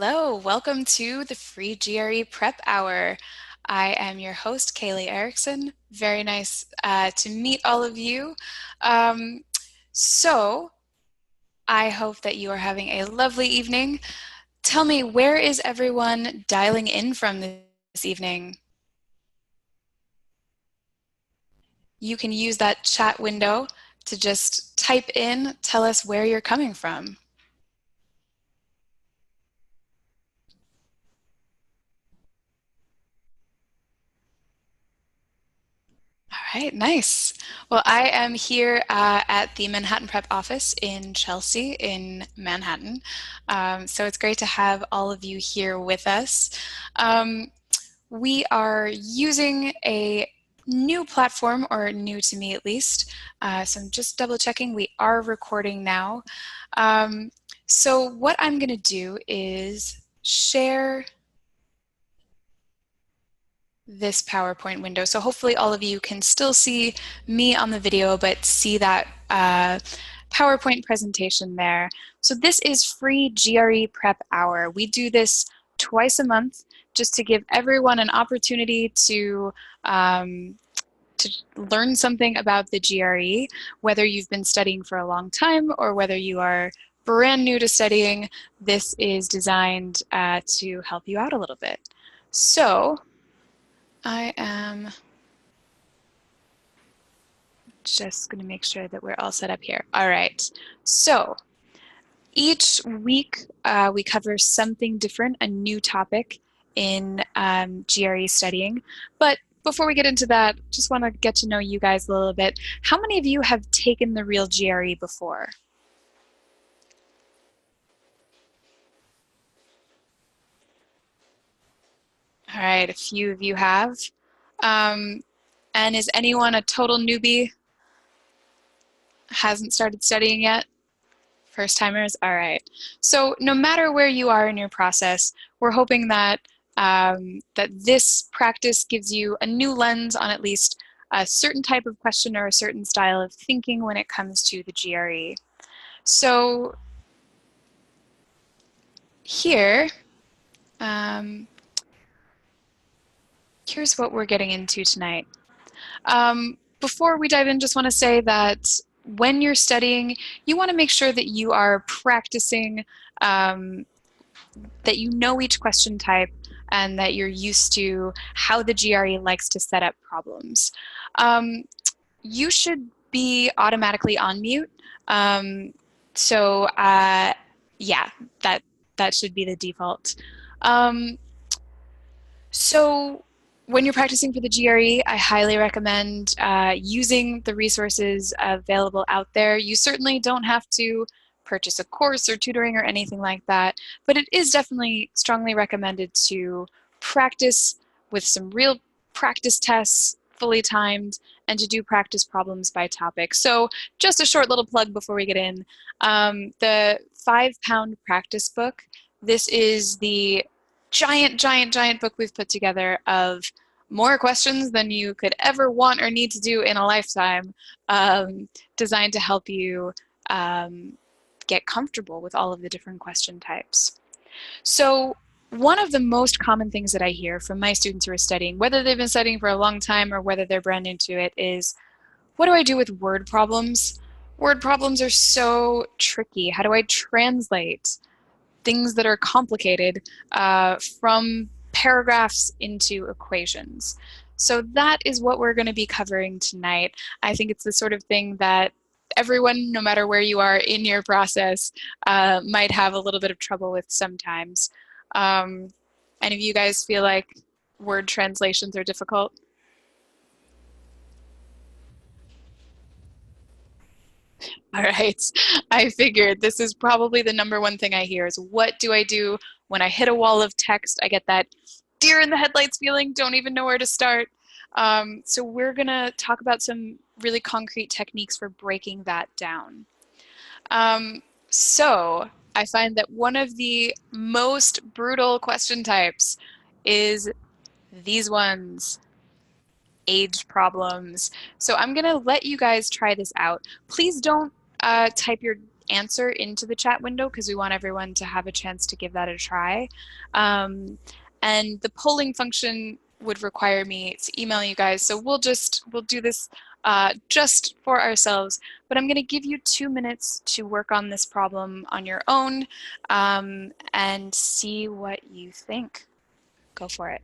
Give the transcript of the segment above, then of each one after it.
Hello, welcome to the Free GRE Prep Hour. I am your host, Kaylee Erickson. Very nice to meet all of you. Um, so, I hope that you are having a lovely evening. Tell me, where is everyone dialing in from this evening? You can use that chat window to just type in, tell us where you're coming from. All right, nice. Well, I am here at the Manhattan Prep office in Chelsea, in Manhattan. So it's great to have all of you here with us. Um, we are using a new platform, or new to me at least. So I'm just double checking. We are recording now. Um, so what I'm going to do is share this PowerPoint window. So hopefully all of you can still see me on the video, but see that PowerPoint presentation there. So this is Free GRE Prep Hour. We do this twice a month just to give everyone an opportunity to learn something about the GRE, whether you've been studying for a long time or whether you are brand new to studying. This is designed to help you out a little bit. So I am just going to make sure that we're all set up here. All right. So each week we cover something different, a new topic in GRE studying. But before we get into that, just want to get to know you guys a little bit. How many of you have taken the real GRE before? All right, a few of you have. Um, and is anyone a total newbie? Hasn't started studying yet? First timers? All right. So no matter where you are in your process, we're hoping that that this practice gives you a new lens on at least a certain type of question or a certain style of thinking when it comes to the GRE. So here, um, here's what we're getting into tonight. Before we dive in, just want to say that when you're studying, you want to make sure that you are practicing um, that you know each question type and that you're used to how the GRE likes to set up problems. Um, you should be automatically on mute. Um, so yeah, that that should be the default. Um, so when you're practicing for the GRE, I highly recommend using the resources available out there. You certainly don't have to purchase a course or tutoring or anything like that, but it is definitely strongly recommended to practice with some real practice tests, fully timed, and to do practice problems by topic. So just a short little plug before we get in. The 5-pound practice book, this is the giant book we've put together of more questions than you could ever want or need to do in a lifetime, designed to help you um, get comfortable with all of the different question types. So one of the most common things that I hear from my students who are studying, whether they've been studying for a long time or whether they're brand new to it, is, what do I do with word problems? Word problems are so tricky. How do I translate things that are complicated from paragraphs into equations? So that is what we're going to be covering tonight. I think it's the sort of thing that everyone, no matter where you are in your process, might have a little bit of trouble with sometimes. Any of you guys feel like word translations are difficult? All right. I figured this is probably the number one thing I hear is, what do I do when I hit a wall of text? I get that deer in the headlights feeling, don't even know where to start. So we're going to talk about some really concrete techniques for breaking that down. So I find that one of the most brutal question types is these ones, age problems. So I'm going to let you guys try this out. Please don't type your answer into the chat window because we want everyone to have a chance to give that a try. And the polling function would require me to email you guys. So we'll do this just for ourselves, but I'm going to give you 2 minutes to work on this problem on your own and see what you think. Go for it.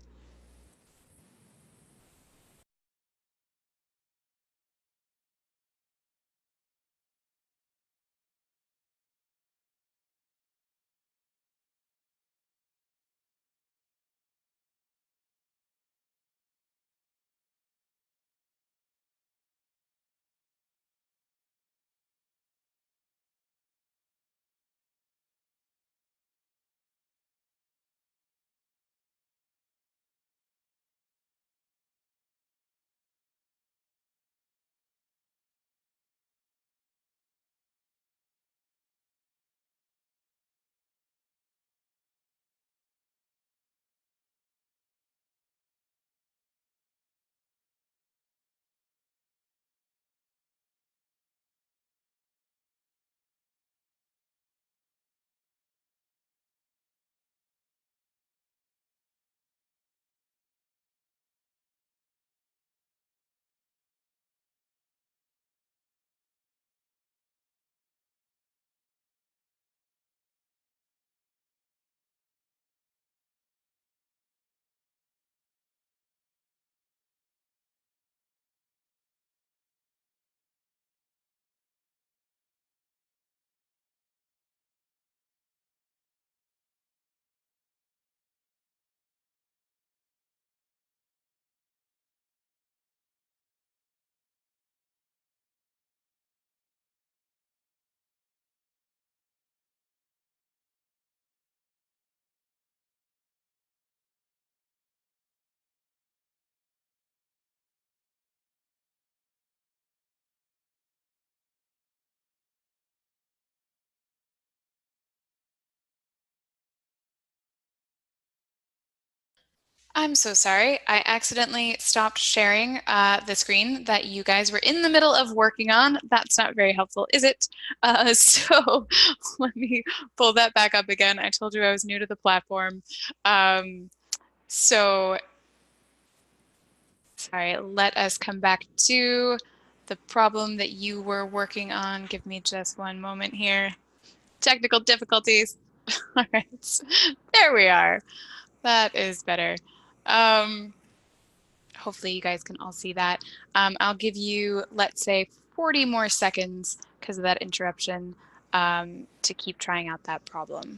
I'm so sorry. I accidentally stopped sharing the screen that you guys were in the middle of working on. That's not very helpful, is it? So let me pull that back up again. I told you I was new to the platform. So sorry, let us come back to the problem that you were working on. Give me just one moment here. Technical difficulties. All right, there we are. That is better. Hopefully you guys can all see that. I'll give you, let's say, 40 more seconds because of that interruption to keep trying out that problem.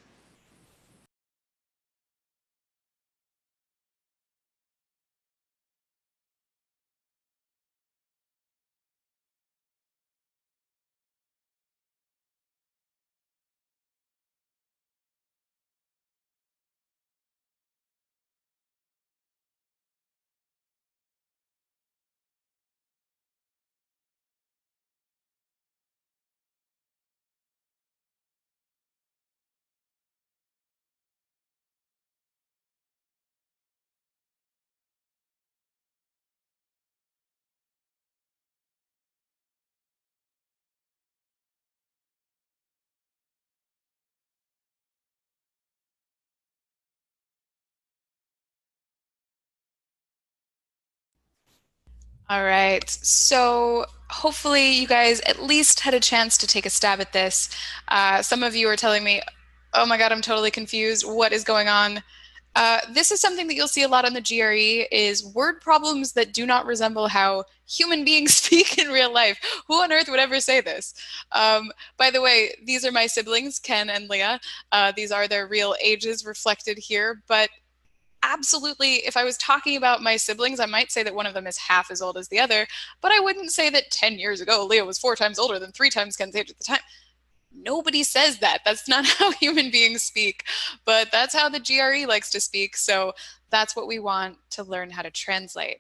All right, so hopefully you guys at least had a chance to take a stab at this. Some of you are telling me, oh my God, I'm totally confused. What is going on? This is something that you'll see a lot on the GRE is word problems that do not resemble how human beings speak in real life. Who on earth would ever say this? By the way, these are my siblings, Ken and Leah. These are their real ages reflected here, but absolutely, if I was talking about my siblings, I might say that one of them is half as old as the other, but I wouldn't say that 10 years ago, Leah was 4 times older than 3 times Ken's age at the time. Nobody says that. That's not how human beings speak, but that's how the GRE likes to speak. So that's what we want to learn how to translate.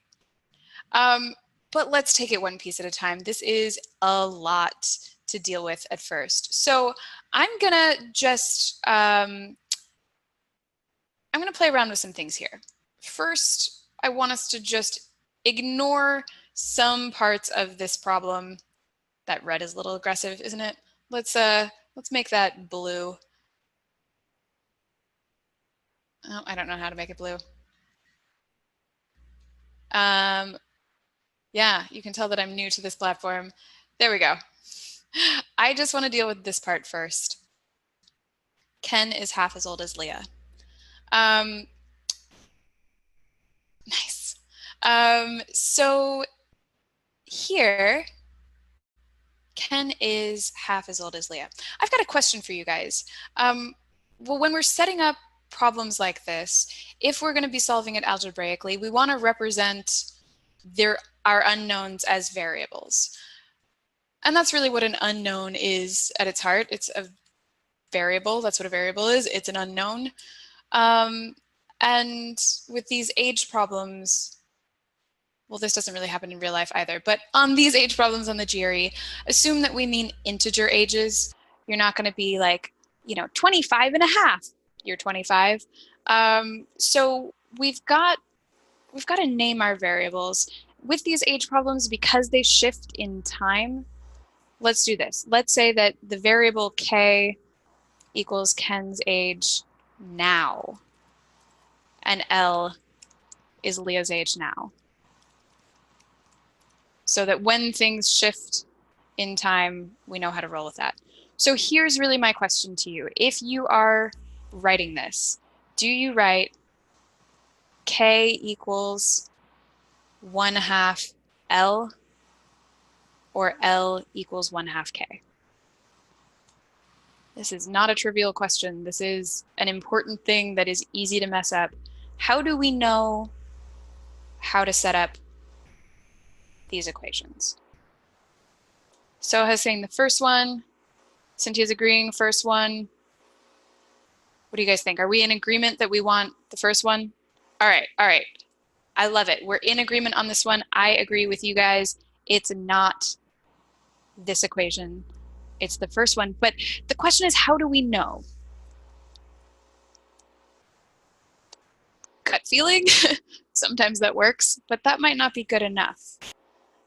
But let's take it one piece at a time. This is a lot to deal with at first. So I'm gonna just I'm going to play around with some things here. First, I want us to just ignore some parts of this problem. That red is a little aggressive, isn't it? Let's Let's make that blue. Oh, I don't know how to make it blue. Yeah, you can tell that I'm new to this platform. There we go. I just want to deal with this part first. Ken is half as old as Leah. Nice. So here, Ken is half as old as Leah. I've got a question for you guys. Well, when we're setting up problems like this, if we're going to be solving it algebraically, we want to represent our unknowns as variables. And that's really what an unknown is at its heart. It's a variable. That's what a variable is. It's an unknown. And with these age problems, well, this doesn't really happen in real life either, but on these age problems on the GRE, assume that we mean integer ages. You're not going to be like, 25 and a half. You're 25. So we've got to name our variables. With these age problems, because they shift in time, let's do this. Let's say that the variable k equals Ken's age now, and L is Leah's age now. So that when things shift in time, we know how to roll with that. So here's really my question to you. If you are writing this, do you write k equals 1/2 L or L equals 1/2 k? This is not a trivial question. This is an important thing that is easy to mess up. How do we know how to set up these equations? Soha's saying the first one. Cynthia's agreeing first one. What do you guys think? Are we in agreement that we want the first one? All right. I love it. We're in agreement on this one. I agree with you guys. It's not this equation. It's the first one. But the question is, how do we know? Gut feeling? Sometimes that works, but that might not be good enough.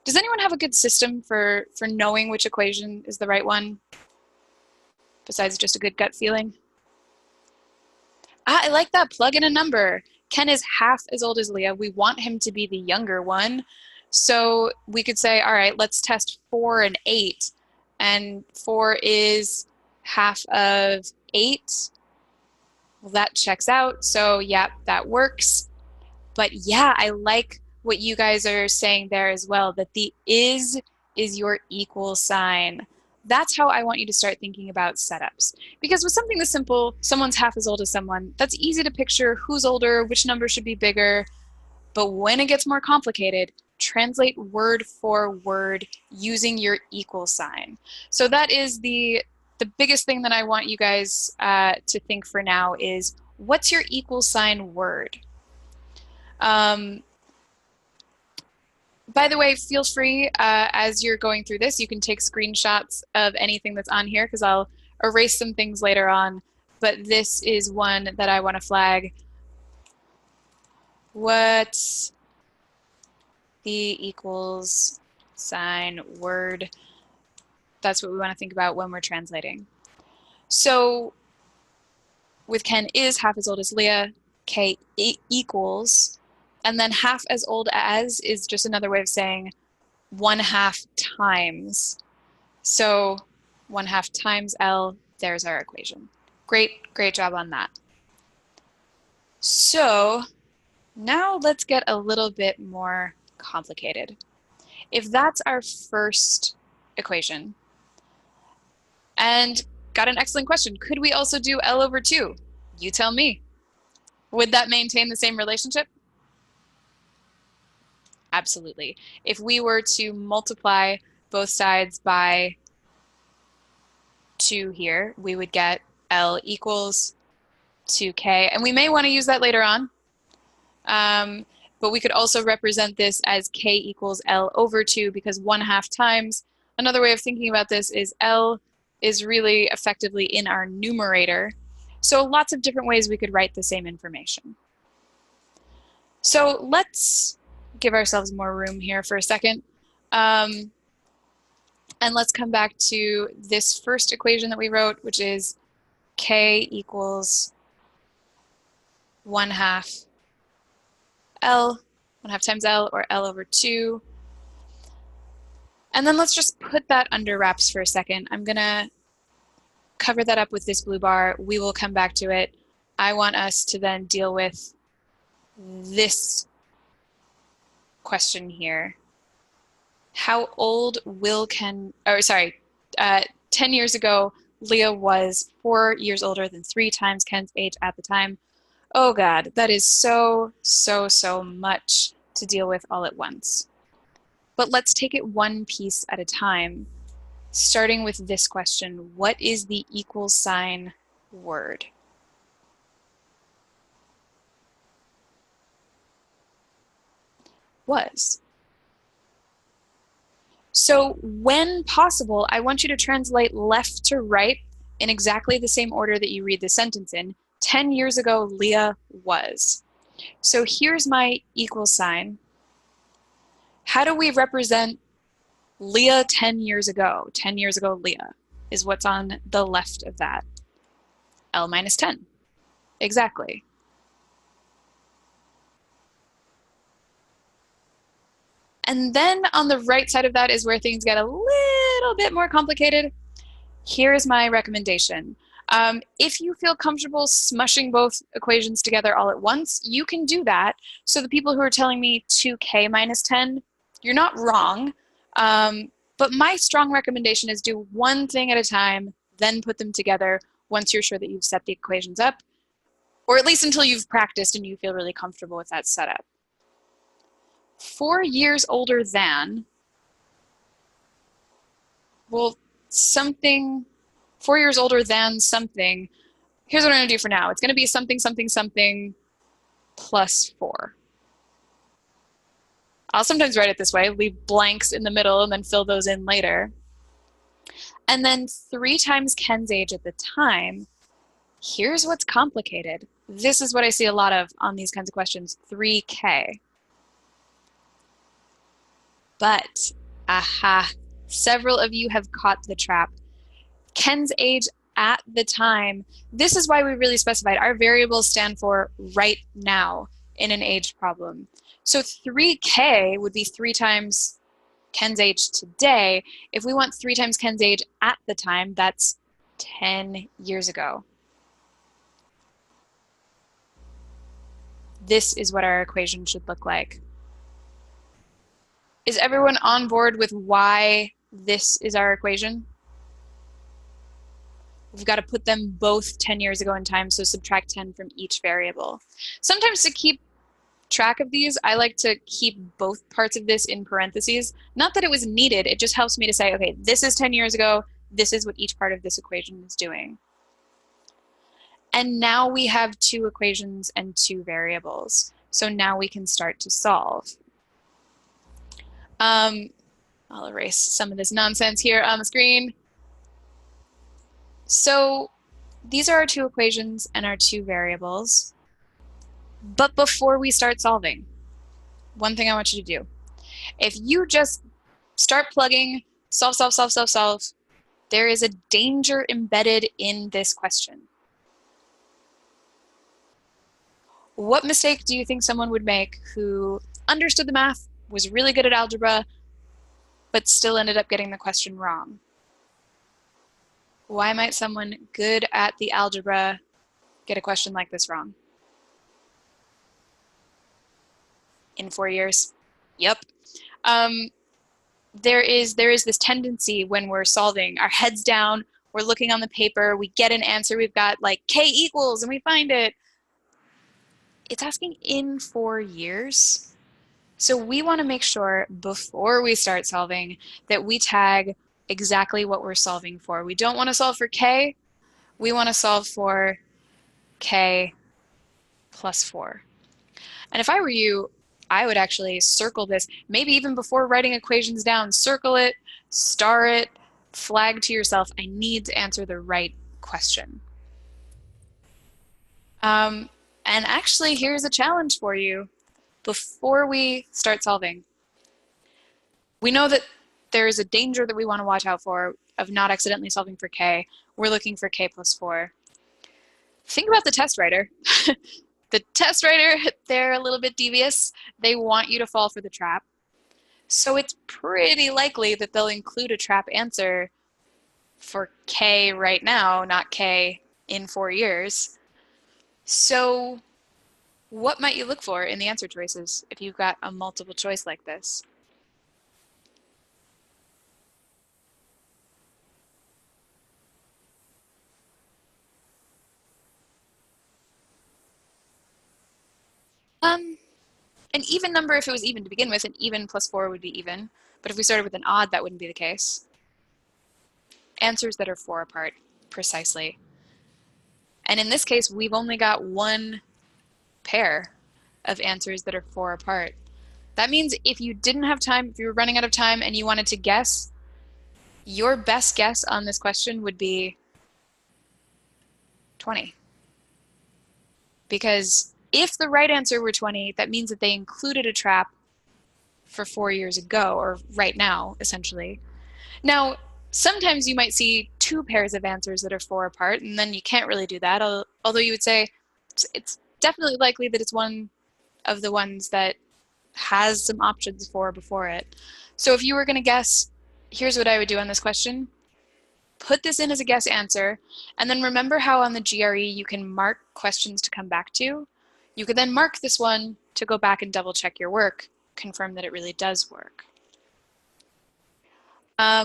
Does anyone have a good system for knowing which equation is the right one, besides just a good gut feeling? I like that. Plug in a number. Ken is half as old as Leah. We want him to be the younger one. So we could say, all right, let's test 4 and 8. And 4 is half of 8. Well, that checks out. So yeah, that works. But yeah, I like what you guys are saying there as well, that the is your equal sign. That's how I want you to start thinking about setups. Because with something this simple, someone's half as old as someone, that's easy to picture who's older, which number should be bigger. But when it gets more complicated, translate word for word using your equal sign. So that is the biggest thing that I want you guys to think for now is, what's your equal sign word? By the way, feel free as you're going through this, you can take screenshots of anything that's on here because I'll erase some things later on. But this is one that I want to flag. What's the equals sign word? That's what we want to think about when we're translating. So with Ken is half as old as Leah, K equals, and then half as old as is just another way of saying 1/2 times. So 1/2 times L, there's our equation. Great job on that. So now let's get a little bit more complicated. If that's our first equation, and got an excellent question, could we also do L over 2? You tell me. Would that maintain the same relationship? Absolutely. If we were to multiply both sides by 2 here, we would get L equals 2K. And we may want to use that later on. But we could also represent this as K equals L over 2 because 1/2 times. Another way of thinking about this is L is really effectively in our numerator. So lots of different ways we could write the same information. So let's give ourselves more room here for a second. And let's come back to this first equation that we wrote, which is k equals 1/2 L, 1/2 times L, or L over 2. And then let's just put that under wraps for a second. I'm going to cover that up with this blue bar. We will come back to it. I want us to then deal with this question here. How old will 10 years ago, Leah was 4 years older than 3 times Ken's age at the time. Oh God, that is so much to deal with all at once. But let's take it one piece at a time, starting with this question. What is the equal sign word? Was. So when possible, I want you to translate left to right in exactly the same order that you read the sentence in. 10 years ago, Leah was. So here's my equal sign. How do we represent Leah 10 years ago? 10 years ago, Leah is what's on the left of that. L minus 10. Exactly. And then on the right side of that is where things get a little bit more complicated. Here's my recommendation. If you feel comfortable smushing both equations together all at once, you can do that. So the people who are telling me 2k minus 10, you're not wrong. But my strong recommendation is do one thing at a time, then put them together once you're sure that you've set the equations up, or at least until you've practiced and you feel really comfortable with that setup. 4 years older than, well, something, 4 years older than something. Here's what I'm going to do for now. It's going to be something plus 4. I'll sometimes write it this way, leave blanks in the middle and then fill those in later. And then 3 times Ken's age at the time. Here's what's complicated. This is what I see a lot of on these kinds of questions, 3k. But, aha, several of you have caught the trap. Ken's age at the time, this is why we really specified our variables stand for right now in an age problem. So 3k would be 3 times Ken's age today. If we want 3 times Ken's age at the time, that's 10 years ago. This is what our equation should look like. Is everyone on board with why this is our equation? We've got to put them both 10 years ago in time, so subtract 10 from each variable. Sometimes to keep track of these, I like to keep both parts of this in parentheses. Not that it was needed, it just helps me to say, okay, this is 10 years ago, this is what each part of this equation is doing. And now we have 2 equations and 2 variables. So now we can start to solve. I'll erase some of this nonsense here on the screen. So these are our 2 equations and our 2 variables. But before we start solving, one thing I want you to do. If you just start plugging, solve, there is a danger embedded in this question. What mistake do you think someone would make who understood the math, was really good at algebra, but still ended up getting the question wrong? Why might someone good at the algebra get a question like this wrong? In 4 years? Yep. There is this tendency when we're solving, our heads down, we're looking on the paper, we get an answer, we've got like k equals, and we find it. It's asking in 4 years. So we want to make sure before we start solving that we tag exactly what we're solving for. We don't want to solve for k, we want to solve for k plus 4. And if I were you, I would actually circle this, maybe even before writing equations down, circle it, star it, flag to yourself, I need to answer the right question. And actually, here's a challenge for you before we start solving. We know that there's a danger that we want to watch out for of not accidentally solving for k, we're looking for k plus 4. Think about the test writer. The test writer, they're a little bit devious. They want you to fall for the trap. So it's pretty likely that they'll include a trap answer for k right now, not k in 4 years. So what might you look for in the answer choices if you've got a multiple choice like this? An even number, if it was even to begin with, an even plus 4 would be even. But if we started with an odd, that wouldn't be the case. Answers that are 4 apart, precisely. And in this case, we've only got one pair of answers that are 4 apart. That means if you didn't have time, if you were running out of time and you wanted to guess, your best guess on this question would be 20. Because if the right answer were 20, that means that they included a trap for 4 years ago, or right now, essentially. Now, sometimes you might see 2 pairs of answers that are 4 apart, and then you can't really do that, although you would say it's definitely likely that it's one of the ones that has some options 4 before it. So if you were going to guess, here's what I would do on this question. Put this in as a guess answer, and then remember how on the GRE you can mark questions to come back to? You could then mark this one to go back and double check your work, confirm that it really does work. All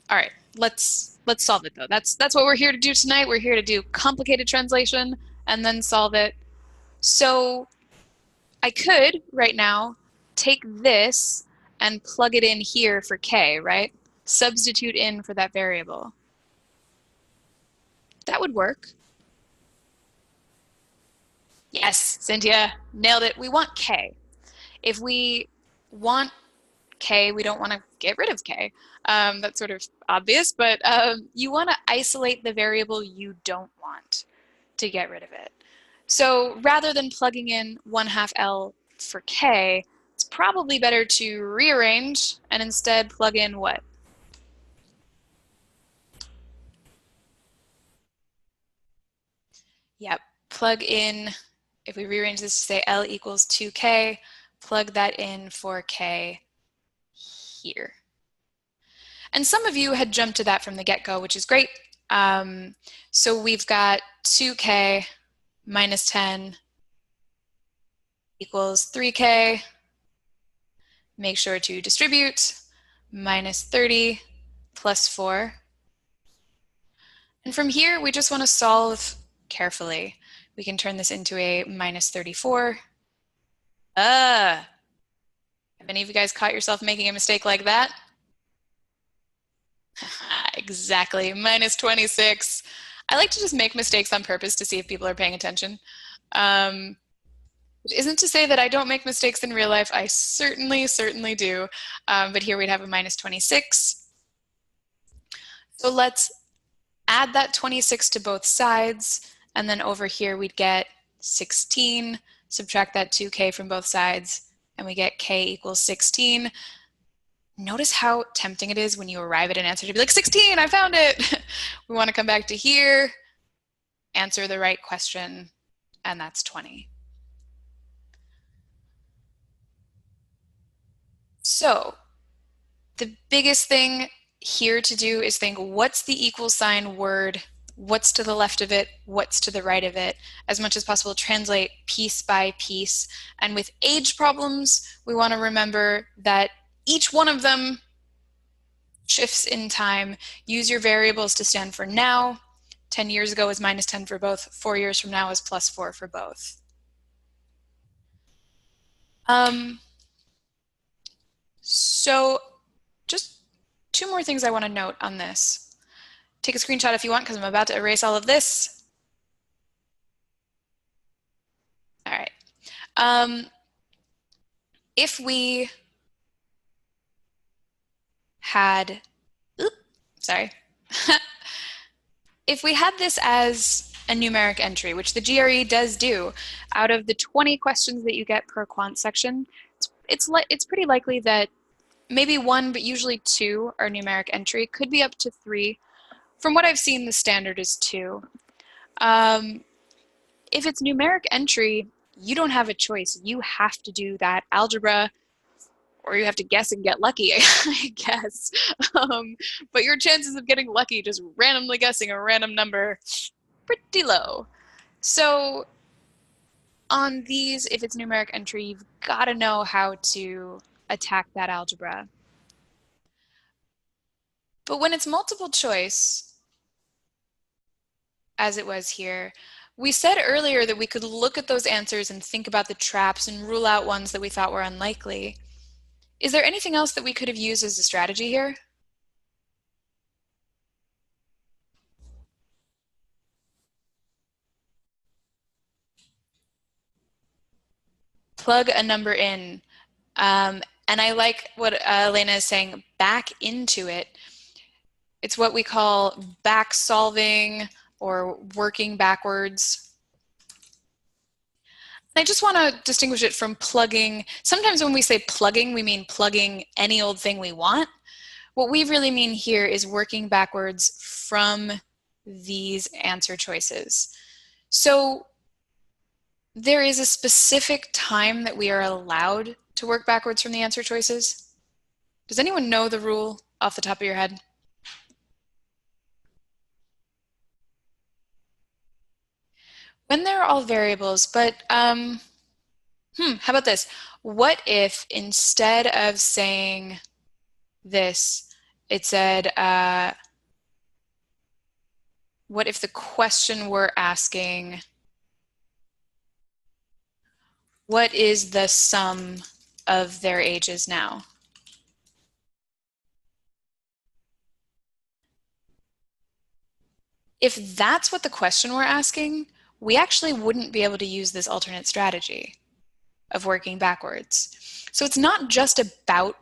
right, let's solve it though. That's what we're here to do tonight. We're here to do complicated translation and then solve it. So I could right now take this and plug it in here for k, right? Substitute in for that variable. That would work. Yes, Cynthia, nailed it. We want k. If we want k, we don't want to get rid of k. That's sort of obvious, but you want to isolate the variable you don't want to get rid of it. So rather than plugging in 1/2 L for k, it's probably better to rearrange and instead plug in what? Yep, plug in, if we rearrange this to say L equals 2k, plug that in for k here. And some of you had jumped to that from the get-go, which is great. So we've got 2k minus 10 equals 3k. Make sure to distribute. Minus 30 plus 4. And from here, we just want to solve carefully. We can turn this into a minus 34. Have any of you guys caught yourself making a mistake like that? Exactly, minus 26. I like to just make mistakes on purpose to see if people are paying attention. It isn't to say that I don't make mistakes in real life. I certainly do. But here we'd have a minus 26. So let's add that 26 to both sides. And then over here we'd get 16. Subtract that 2k from both sides. And we get k equals 16. Notice how tempting it is when you arrive at an answer to be like, 16, I found it. We want to come back to here, answer the right question, and that's 20. So the biggest thing here to do is think, what's the equal sign word? What's to the left of it? What's to the right of it? As much as possible, translate piece by piece. And with age problems, we want to remember that each one of them shifts in time. Use your variables to stand for now. 10 years ago is minus 10 for both. 4 years from now is plus 4 for both. So just 2 more things I want to note on this. Take a screenshot if you want, because I'm about to erase all of this. All right. If we had, if we had this as a numeric entry, which the GRE does do, out of the 20 questions that you get per quant section, it's pretty likely that maybe one, but usually two are numeric entry. Could be up to three. From what I've seen, the standard is two. If it's numeric entry, you don't have a choice. You have to do that algebra, or you have to guess and get lucky, I guess. But your chances of getting lucky just randomly guessing a random number, pretty low. So on these, if it's numeric entry, you've got to know how to attack that algebra. But when it's multiple choice, as it was here, we said earlier that we could look at those answers and think about the traps and rule out ones that we thought were unlikely. Is there anything else that we could have used as a strategy here? Plug a number in. And I like what Elena is saying, back into it. It's what we call back solving or working backwards. I just want to distinguish it from plugging. Sometimes when we say plugging, we mean plugging any old thing we want. What we really mean here is working backwards from these answer choices. So there is a specific time that we are allowed to work backwards from the answer choices. Does anyone know the rule off the top of your head? When they're all variables, but how about this? What if instead of saying this, it said, what if the question we're asking, what is the sum of their ages now? If that's what the question we're asking, we actually wouldn't be able to use this alternate strategy of working backwards. So it's not just about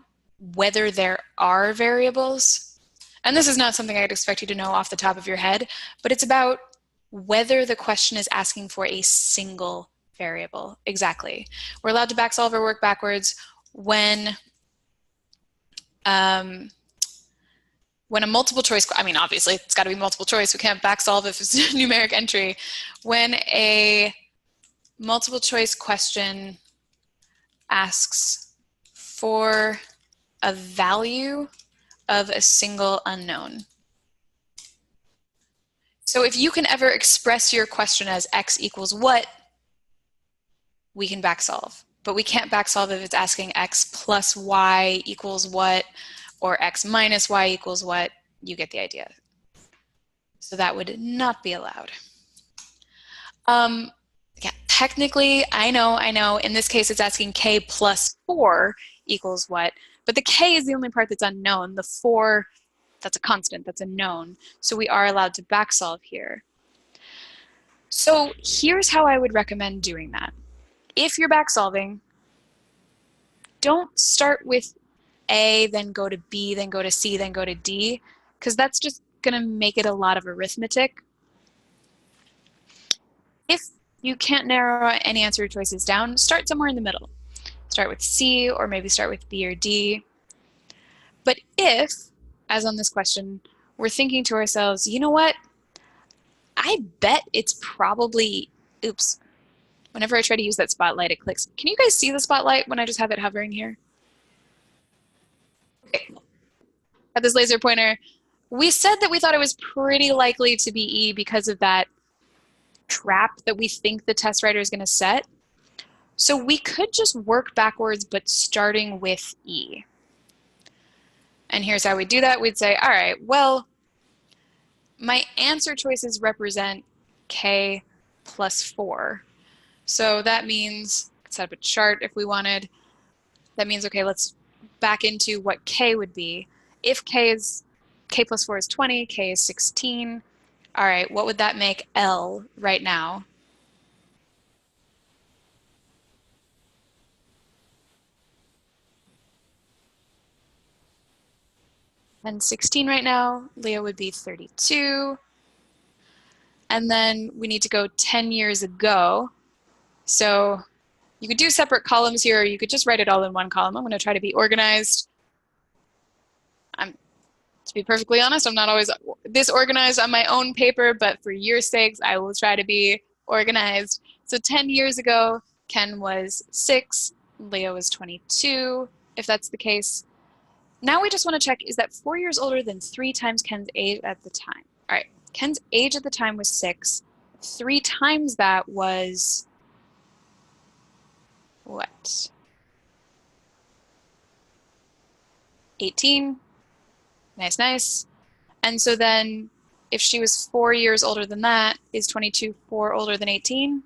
whether there are variables, and this is not something I'd expect you to know off the top of your head, but it's about whether the question is asking for a single variable. Exactly. We're allowed to backsolve or work backwards when a multiple choice, I mean, obviously it's got to be multiple choice. We can't backsolve if it's numeric entry. When a multiple choice question asks for a value of a single unknown. So if you can ever express your question as x equals what, we can backsolve. But we can't backsolve if it's asking x plus y equals what, or x minus y equals what. You get the idea. So that would not be allowed. Yeah, technically, I know, in this case it's asking k plus 4 equals what, but the k is the only part that's unknown. The 4, that's a constant, that's a known. So we are allowed to backsolve here. So here's how I would recommend doing that. If you're backsolving, don't start with A, then go to B, then go to C, then go to D, because that's just going to make it a lot of arithmetic. If you can't narrow any answer choices down, start somewhere in the middle. Start with C, or maybe start with B or D. But if, as on this question, we're thinking to ourselves, you know what? I bet it's probably, oops, whenever I try to use that spotlight, it clicks. Can you guys see the spotlight when I just have it hovering here? Okay, at this laser pointer. We said that we thought it was pretty likely to be E because of that trap that we think the test writer is going to set. So we could just work backwards, but starting with E. And here's how we do that. We'd say, all right, well, my answer choices represent K plus 4. So that means, set up a chart if we wanted. That means, okay, let's back into what K would be. If K plus 4 is 20, K is 16. All right, what would that make L right now? And 16 right now, Leah would be 32. And then we need to go 10 years ago. So you could do separate columns here, or you could just write it all in one column. I'm going to try to be organized. To be perfectly honest, I'm not always this organized on my own paper, but for your sakes, I will try to be organized. So 10 years ago, Ken was 6, Leo was 22, if that's the case. Now we just want to check, is that 4 years older than 3 times Ken's age at the time? All right, Ken's age at the time was 6. 3 times that was what? 18. Nice, nice. And so then if she was 4 years older than that, is 22 4 older than 18?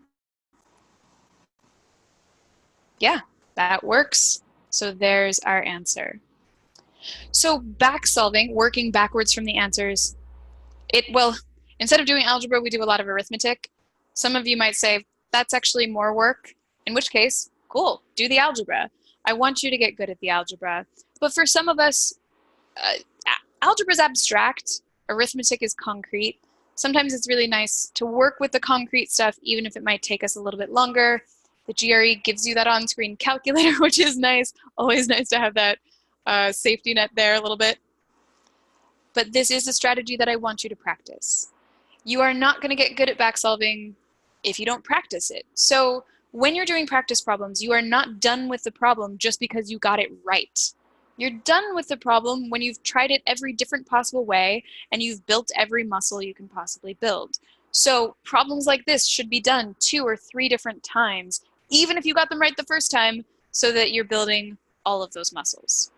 Yeah, that works. So there's our answer. So back solving, working backwards from the answers, well, instead of doing algebra, we do a lot of arithmetic. Some of you might say, that's actually more work, in which case, cool, do the algebra. I want you to get good at the algebra. But for some of us, uh, algebra is abstract, arithmetic is concrete. Sometimes it's really nice to work with the concrete stuff, even if it might take us a little bit longer. The GRE gives you that on-screen calculator, which is nice. Always nice to have that safety net there a little bit. But this is a strategy that I want you to practice. You are not going to get good at back solving if you don't practice it. So when you're doing practice problems, you are not done with the problem just because you got it right. You're done with the problem when you've tried it every different possible way and you've built every muscle you can possibly build. So problems like this should be done 2 or 3 different times, even if you got them right the first time, so that you're building all of those muscles.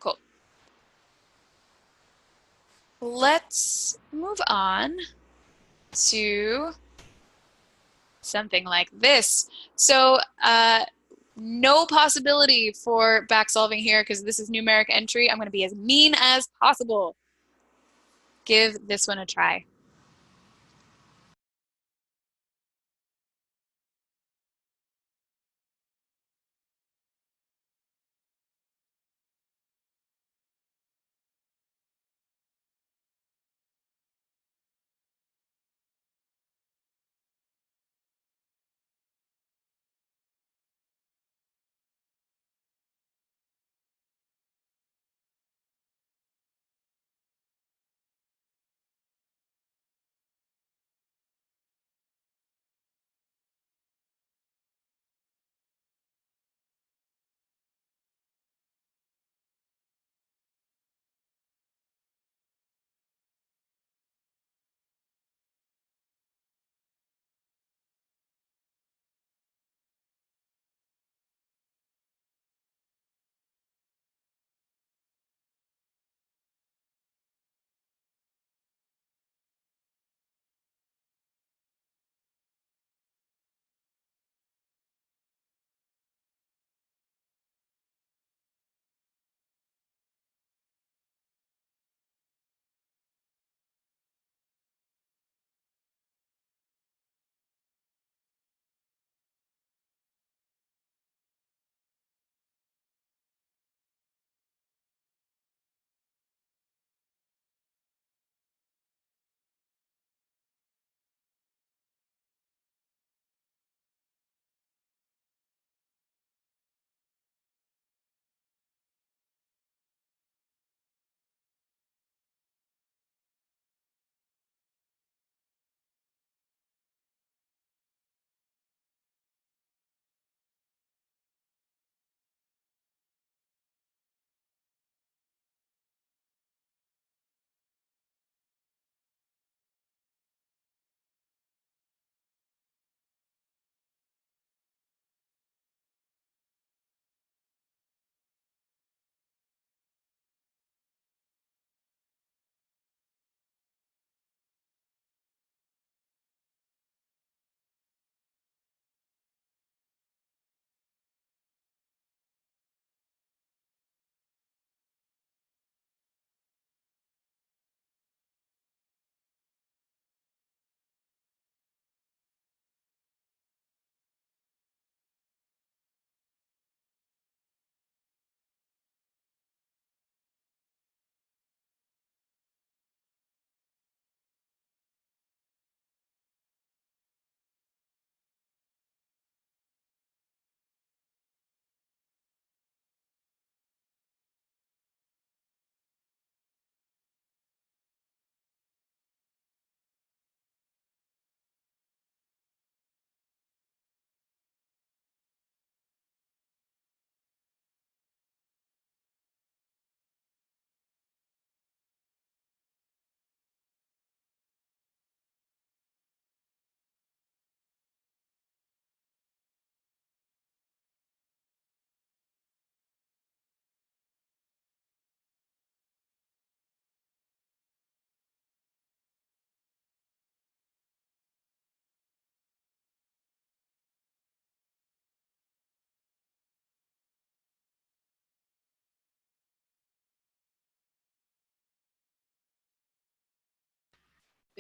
Cool. Let's move on to something like this. So no possibility for back solving here because this is numeric entry. I'm going to be as mean as possible. Give this one a try.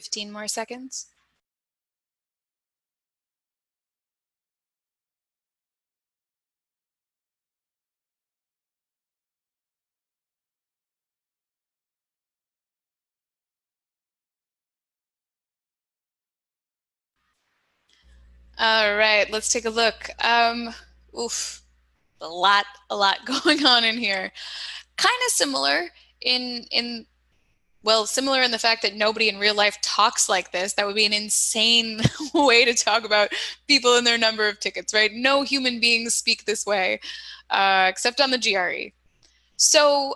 15 more seconds. All right, let's take a look. Oof, a lot going on in here. Kind of similar similar in the fact that nobody in real life talks like this. That would be an insane way to talk about people and their number of tickets, right? No human beings speak this way, except on the GRE. So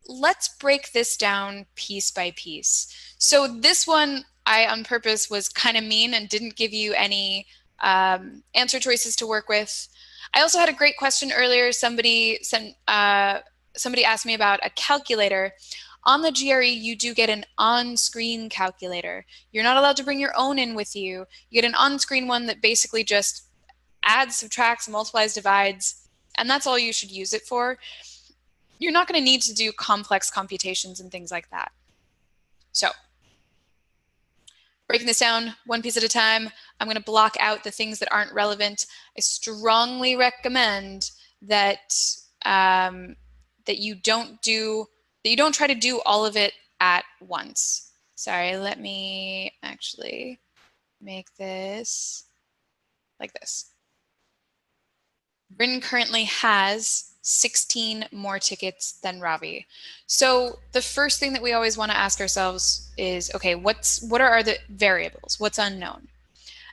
let's break this down piece by piece. So this one, I on purpose was kind of mean and didn't give you any answer choices to work with. I also had a great question earlier. Somebody asked me about a calculator. On the GRE, you do get an on-screen calculator. You're not allowed to bring your own in with you. You get an on-screen one that basically just adds, subtracts, multiplies, divides, and that's all you should use it for. You're not going to need to do complex computations and things like that. So breaking this down one piece at a time, I'm going to block out the things that aren't relevant. I strongly recommend that that you don't try to do all of it at once. Sorry, let me actually make this like this. Bryn currently has 16 more tickets than Ravi. So the first thing that we always want to ask ourselves is, okay, what are the variables? What's unknown?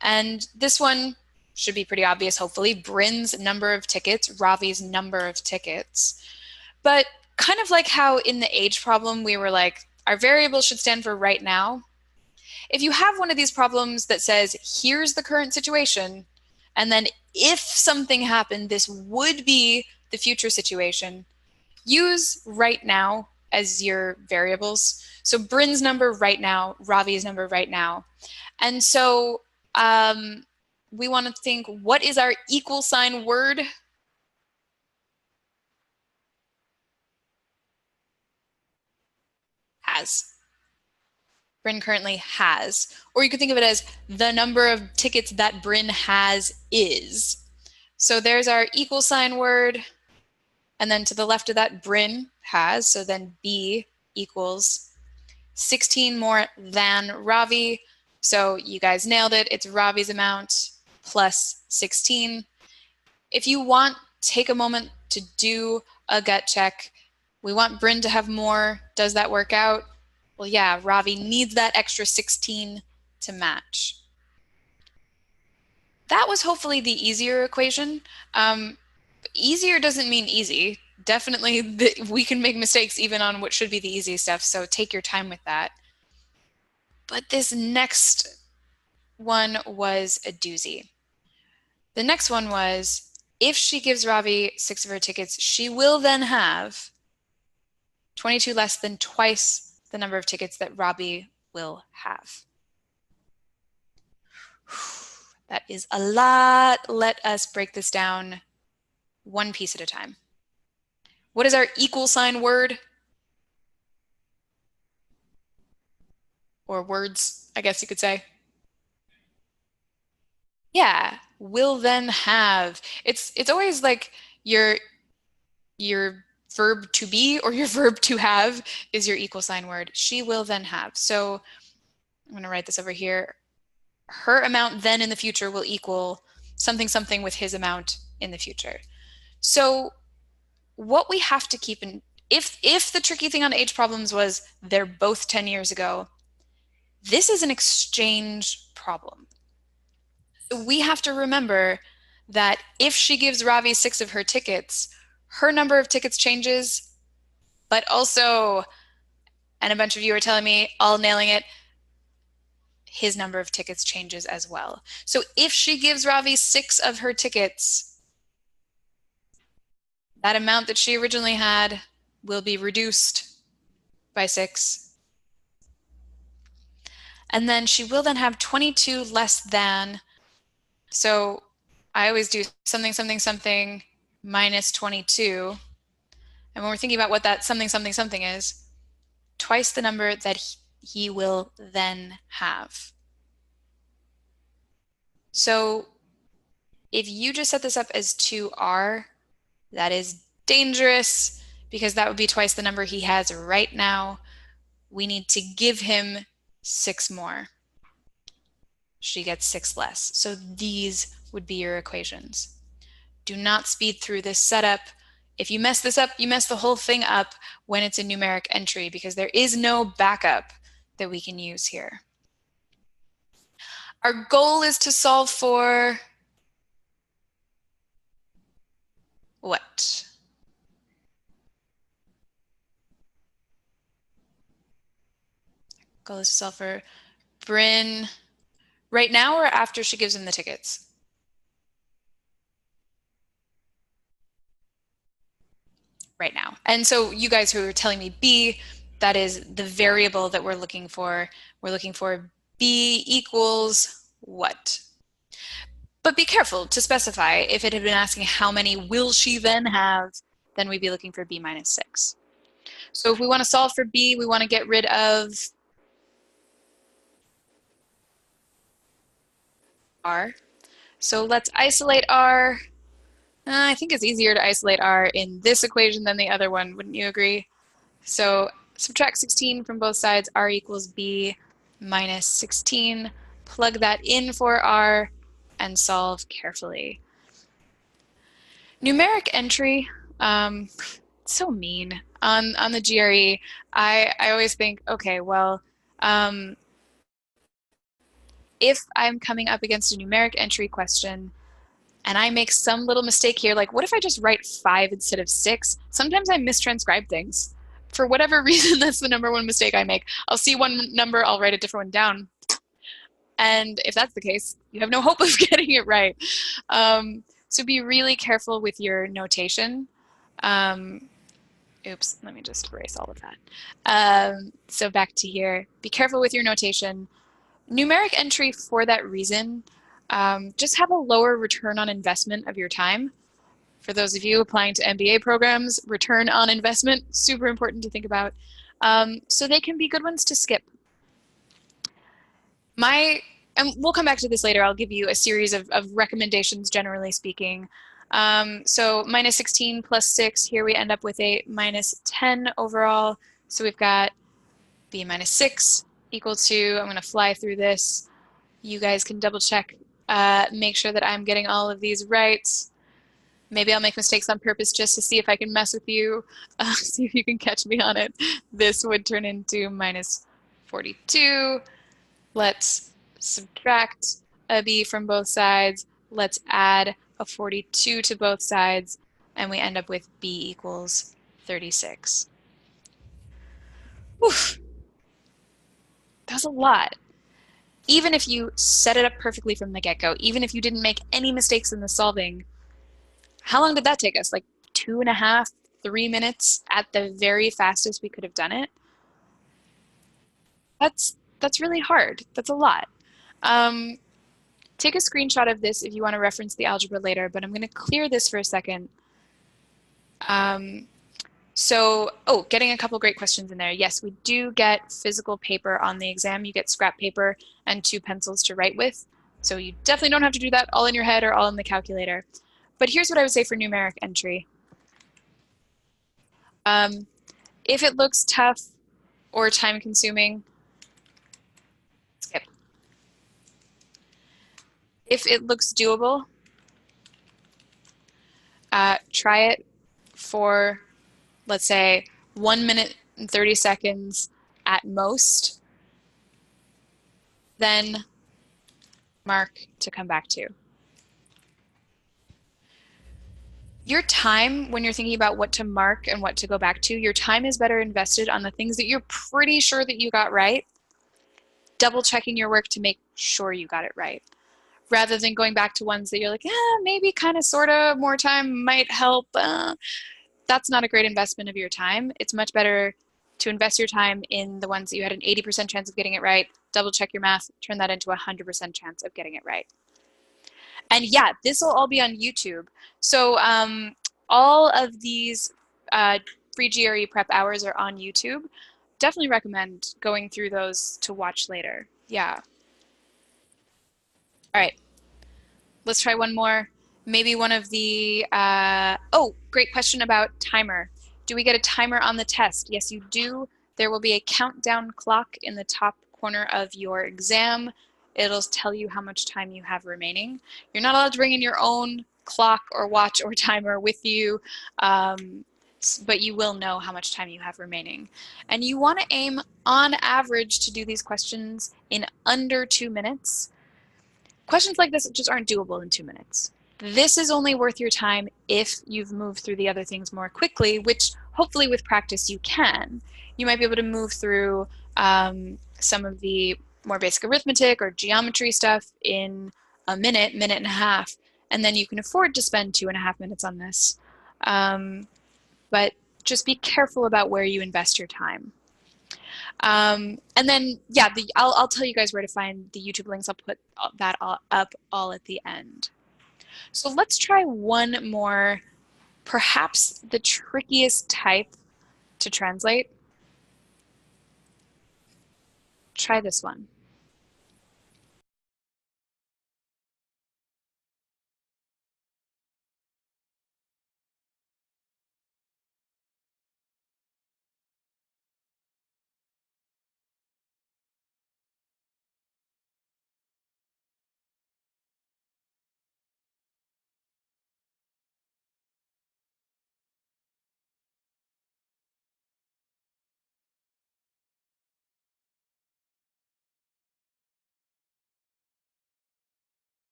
And this one should be pretty obvious, hopefully. Bryn's number of tickets, Ravi's number of tickets. But kind of like how in the age problem, we were like, our variables should stand for right now. If you have one of these problems that says, here's the current situation, and then if something happened, this would be the future situation, use right now as your variables. So Bryn's number right now, Ravi's number right now. And so we want to think, what is our equal sign word? Has. Bryn currently has. Or you could think of it as the number of tickets that Bryn has is. So there's our equal sign word. And then to the left of that, Bryn has. So then B equals 16 more than Ravi. So you guys nailed it. It's Ravi's amount plus 16. If you want, take a moment to do a gut check. We want Bryn to have more. Does that work out? Well, yeah, Ravi needs that extra 16 to match. That was hopefully the easier equation. Easier doesn't mean easy. Definitely, we can make mistakes even on what should be the easy stuff, so take your time with that. But this next one was a doozy. The next one was, if she gives Ravi 6 of her tickets, she will then have 22 less than twice the number of tickets that Ravi will have. That is a lot. Let us break this down one piece at a time. What is our equal sign word? Or words, I guess you could say. Yeah, will then have. It's always like your verb to be or your verb to have is your equal sign word. She will then have. So I'm going to write this over here. Her amount then in the future will equal something something with his amount in the future. So what we have to keep in, if the tricky thing on age problems was they're both 10 years ago, this is an exchange problem. So we have to remember that if she gives Ravi 6 of her tickets, her number of tickets changes, but also, and a bunch of you are telling me, all nailing it, his number of tickets changes as well. So if she gives Ravi 6 of her tickets, that amount that she originally had will be reduced by 6. And then she will then have 22 less than, so I always do something, something, something minus 22. And when we're thinking about what that something, something, something is, twice the number that he will then have. So if you just set this up as 2r, that is dangerous because that would be twice the number he has right now. We need to give him 6 more. She gets 6 less. So these would be your equations. Do not speed through this setup. If you mess this up, you mess the whole thing up when it's a numeric entry because there is no backup that we can use here. Our goal is to solve for what? Goal is to solve for Bryn right now or after she gives him the tickets? Right now. And so you guys who are telling me B, that is the variable that we're looking for. We're looking for B equals what? But be careful to specify. If it had been asking how many will she then have, then we'd be looking for B minus 6. So if we want to solve for B, we want to get rid of R. So let's isolate R. I think it's easier to isolate R in this equation than the other one, wouldn't you agree? So subtract 16 from both sides, R equals B minus 16. Plug that in for R and solve carefully. Numeric entry, so mean. On the GRE, I always think, okay, well, if I'm coming up against a numeric entry question and I make some little mistake here, like what if I just write 5 instead of 6? Sometimes I mistranscribe things. For whatever reason, that's the number one mistake I make. I'll see one number, I'll write a different one down. And if that's the case, you have no hope of getting it right. So be really careful with your notation. Oops, let me just erase all of that. So back to here, be careful with your notation. Numeric entry for that reason, just have a lower return on investment of your time. For those of you applying to MBA programs, return on investment, super important to think about. So they can be good ones to skip. And we'll come back to this later, I'll give you a series of recommendations, generally speaking. So minus 16 plus 6, here we end up with a minus 10 overall. So we've got B minus 6 equal to, I'm going to fly through this. You guys can double check, make sure that I'm getting all of these right. Maybe I'll make mistakes on purpose just to see if I can mess with you, see if you can catch me on it. This would turn into minus 42. Let's subtract a B from both sides. Let's add a 42 to both sides, and we end up with B equals 36. Oof. That was a lot. Even if you set it up perfectly from the get-go, even if you didn't make any mistakes in the solving, how long did that take us? Like 2.5, 3 minutes at the very fastest we could have done it? That's really hard. That's a lot. Take a screenshot of this if you want to reference the algebra later, but I'm going to clear this for a second. Getting a couple great questions in there. Yes, we do get physical paper on the exam. You get scrap paper and 2 pencils to write with. So you definitely don't have to do that all in your head or all in the calculator. But here's what I would say for numeric entry. If it looks tough or time consuming, skip. If it looks doable, try it for, let's say, 1 minute and 30 seconds at most, then mark to come back to. Your time, when you're thinking about what to mark and what to go back to, your time is better invested on the things that you're pretty sure that you got right, double checking your work to make sure you got it right, rather than going back to ones that you're like, maybe kind of, sort of, more time might help. That's not a great investment of your time. It's much better to invest your time in the ones that you had an 80% chance of getting it right, double check your math, turn that into a 100% chance of getting it right. And yeah, this will all be on YouTube. So all of these free GRE prep hours are on YouTube. definitely recommend going through those to watch later. Yeah. All right, let's try one more. Maybe one of the, oh, great question about timer. Do we get a timer on the test? Yes, you do. There will be a countdown clock in the top corner of your exam. It'll tell you how much time you have remaining. You're not allowed to bring in your own clock or watch or timer with you, but you will know how much time you have remaining. And you want to aim on average to do these questions in under 2 minutes. Questions like this just aren't doable in 2 minutes. This is only worth your time if you've moved through the other things more quickly, which hopefully with practice you can. You might be able to move through some of the more basic arithmetic or geometry stuff in a minute, minute and a half, and then you can afford to spend 2.5 minutes on this. But just be careful about where you invest your time. And then, yeah, I'll tell you guys where to find the YouTube links. I'll put that all up all at the end. So let's try one more, perhaps the trickiest type to translate. Try this one.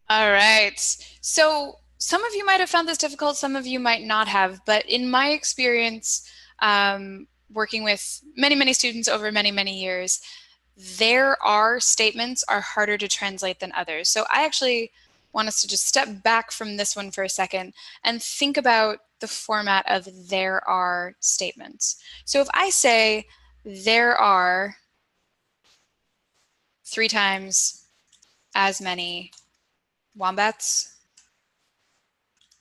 All right. So some of you might have found this difficult, some of you might not have, but in my experience, working with many, many students over many, many years, there are statements are harder to translate than others. So I actually want us to just step back from this one for a second and think about the format of there are statements. So if I say there are 3 times as many wombats,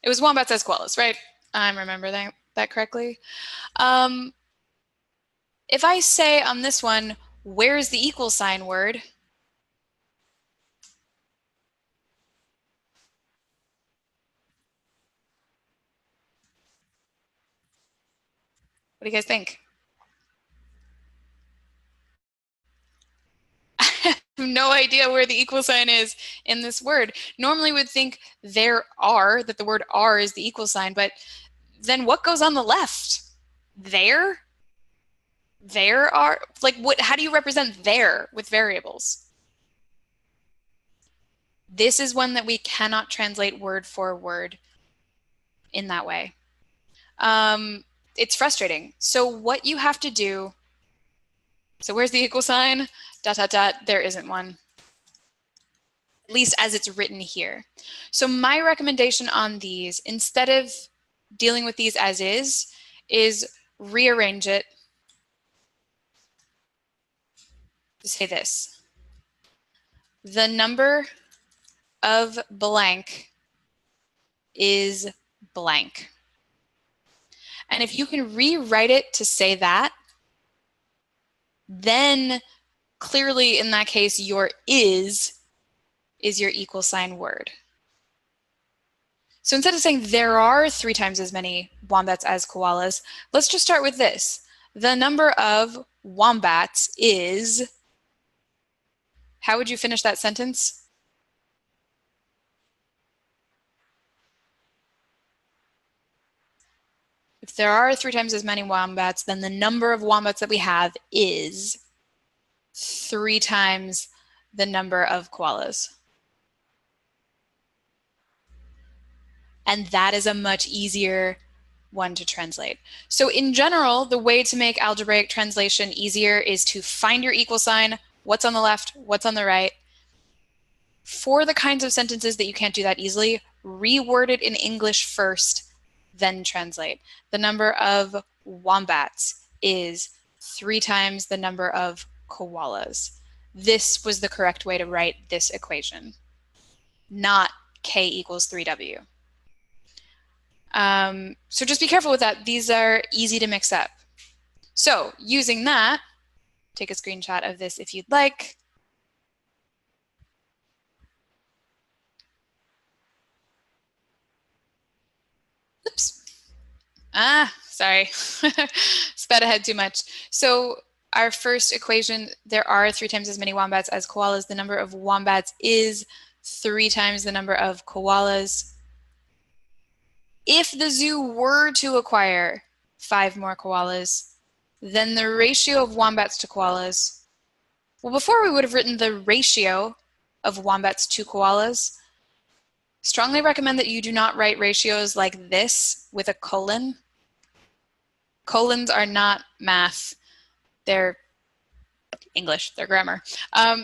it was wombats as koalas, right? I remember that correctly. Um, if I say on this one, where's the equal sign word? What do you guys think? I have no idea where the equal sign is in this word. Normally we'd think there are, that the word are is the equal sign, but then what goes on the left? There? There are, like, what? How do you represent there with variables? This is one that we cannot translate word for word in that way. It's frustrating. So what you have to do, so where's the equal sign? Dot, dot, dot, there isn't one. At least as it's written here. So my recommendation on these, instead of dealing with these as is rearrange it to say this. The number of blank is blank. And if you can rewrite it to say that, then clearly in that case your is your equal sign word. So instead of saying there are 3 times as many wombats as koalas, let's just start with this. The number of wombats is, how would you finish that sentence? If there are 3 times as many wombats, then the number of wombats that we have is 3 times the number of koalas. And that is a much easier one to translate. So in general, the way to make algebraic translation easier is to find your equal sign, what's on the left, what's on the right. For the kinds of sentences that you can't do that easily, reword it in English first, then translate. The number of wombats is 3 times the number of koalas. This was the correct way to write this equation, not k equals 3w. So just be careful with that. These are easy to mix up. So using that, take a screenshot of this if you'd like. Oops. Sorry. Sped ahead too much. So our first equation, there are 3 times as many wombats as koalas. The number of wombats is 3 times the number of koalas. If the zoo were to acquire 5 more koalas, then the ratio of wombats to koalas, well, before we would have written the ratio of wombats to koalas. Strongly recommend that you do not write ratios like this with a colon. Colons are not math, they're English, they're grammar.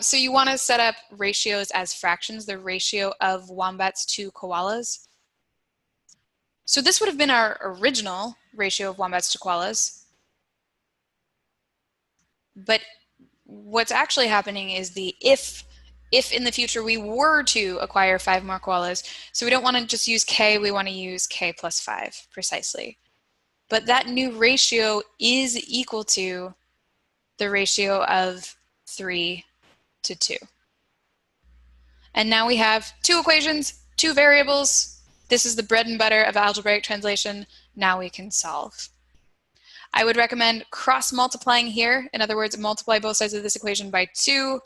So you want to set up ratios as fractions, the ratio of wombats to koalas. So this would have been our original ratio of wombats to koalas. But what's actually happening is the if in the future we were to acquire 5 more koalas. So we don't want to just use k, we want to use k plus 5 precisely. But that new ratio is equal to the ratio of 3 to 2. And now we have 2 equations, 2 variables. This is the bread and butter of algebraic translation. Now we can solve. I would recommend cross-multiplying here. In other words, multiply both sides of this equation by 2,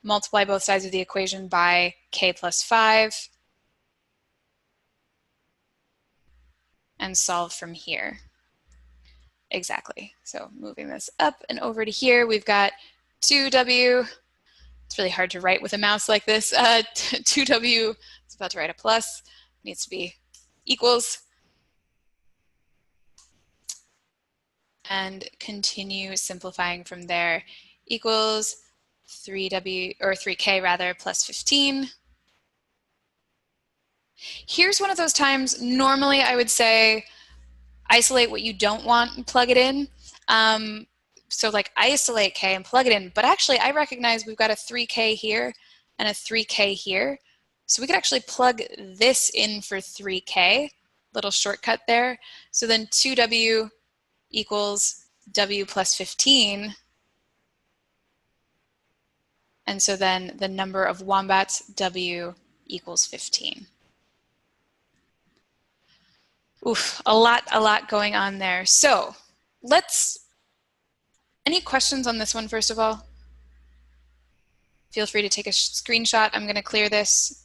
multiply both sides of the equation by k plus 5, and solve from here. Exactly. So moving this up and over to here, we've got 2w. It's really hard to write with a mouse like this. 2w, it's about to write a plus, needs to be equals. And continue simplifying from there. Equals 3w, or 3k rather, plus 15. Here's one of those times, normally I would say isolate what you don't want and plug it in. So like isolate k and plug it in, but actually I recognize we've got a 3k here and a 3k here. So we could actually plug this in for 3k, little shortcut there. So then 2w equals w plus 15. And so then the number of wombats, w equals 15. Oof, a lot going on there. So any questions on this one first of all? Feel free to take a screenshot. I'm going to clear this.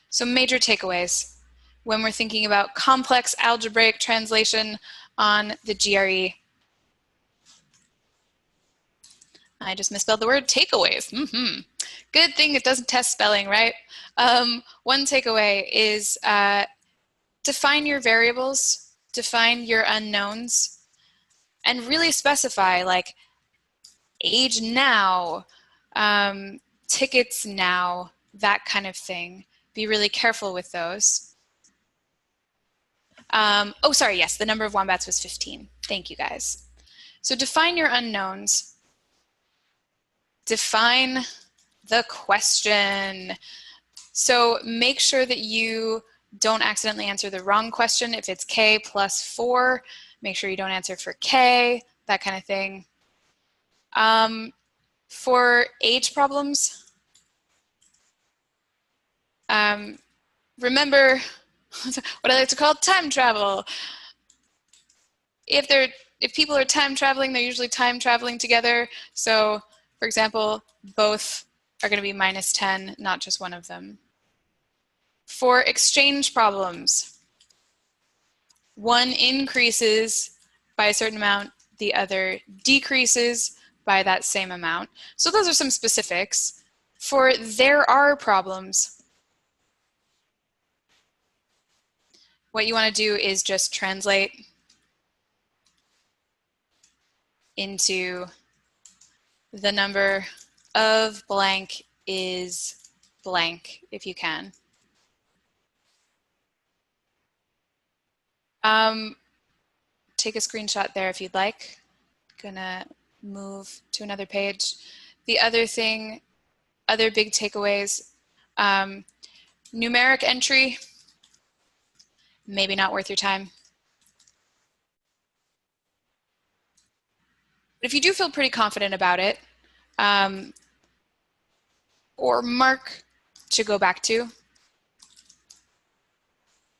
So major takeaways when we're thinking about complex algebraic translation on the GRE. I just misspelled the word takeaways. Good thing it doesn't test spelling, right? One takeaway is define your variables, define your unknowns, and really specify like age now, tickets now, that kind of thing. Be really careful with those. Oh, sorry, yes, the number of wombats was 15. Thank you, guys. So define your unknowns. Define the question. So make sure that you don't accidentally answer the wrong question. If it's k plus 4, make sure you don't answer for k, that kind of thing. For age problems, remember what I like to call time travel. If people are time traveling, they're usually time traveling together. So, for example, both are going to be minus 10, not just one of them. For exchange problems, one increases by a certain amount, the other decreases by that same amount. So those are some specifics. For there are problems, what you want to do is just translate into the number of blank is blank if you can. Take a screenshot there if you'd like. Gonna move to another page. The other thing, other big takeaways, numeric entry, maybe not worth your time. But if you do feel pretty confident about it, or mark to go back to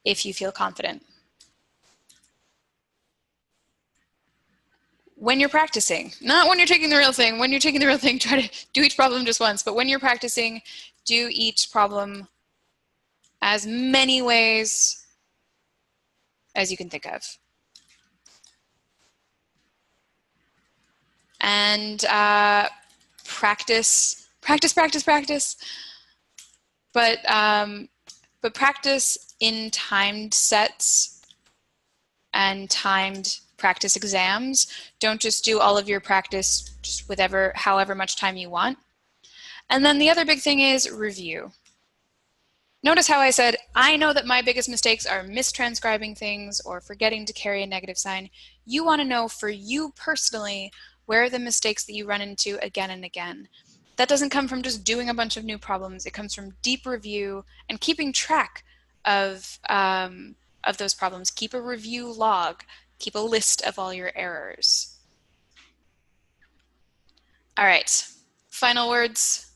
if you feel confident. When you're practicing, not when you're taking the real thing. When you're taking the real thing, try to do each problem just once. But when you're practicing, do each problem as many ways as you can think of. And practice. But practice in timed sets and timed practice exams. Don't just do all of your practice just with however much time you want. And then the other big thing is review. Notice how I said, I know that my biggest mistakes are mistranscribing things or forgetting to carry a negative sign. You want to know for you personally, where are the mistakes that you run into again and again? That doesn't come from just doing a bunch of new problems. It comes from deep review and keeping track of those problems. Keep a review log. Keep a list of all your errors. All right, final words.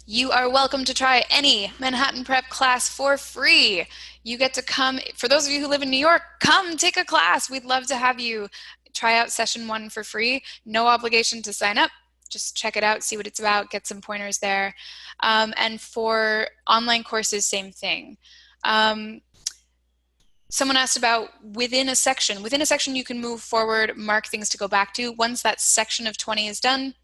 You are welcome to try any Manhattan Prep class for free. You get to come, for those of you who live in New York, come take a class. We'd love to have you try out session 1 for free. No obligation to sign up. Just check it out, see what it's about, get some pointers there. And for online courses, same thing. Someone asked about within a section. Within a section, you can move forward, mark things to go back to. Once that section of 20 is done,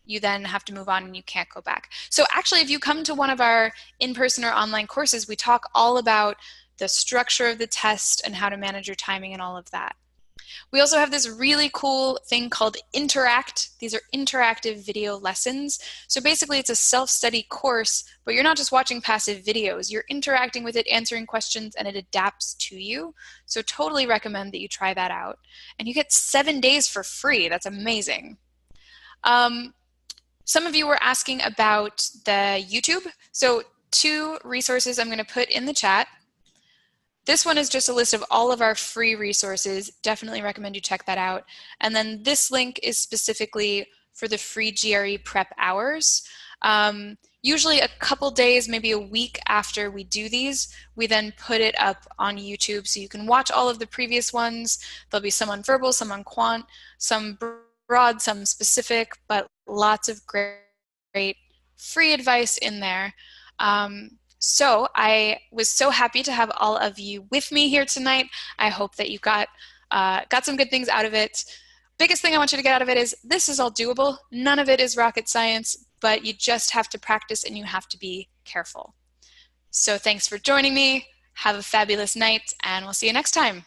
you then have to move on and you can't go back. So actually, if you come to one of our in-person or online courses, we talk all about the structure of the test and how to manage your timing and all of that. We also have this really cool thing called Interact. These are interactive video lessons. So basically it's a self-study course, but you're not just watching passive videos. You're interacting with it, answering questions, and it adapts to you. So totally recommend that you try that out. And you get 7 days for free. That's amazing. Some of you were asking about the YouTube. So 2 resources I'm going to put in the chat. This one is just a list of all of our free resources. Definitely recommend you check that out. And then this link is specifically for the free GRE prep hours. Usually a couple days, maybe a week after we do these, we then put it up on YouTube so you can watch all of the previous ones. There'll be some on verbal, some on quant, some broad, some specific, but lots of great free advice in there. So I was so happy to have all of you with me here tonight. I hope that you got some good things out of it. Biggest thing I want you to get out of it is this is all doable. None of it is rocket science, but you just have to practice and you have to be careful. So thanks for joining me. Have a fabulous night, and we'll see you next time.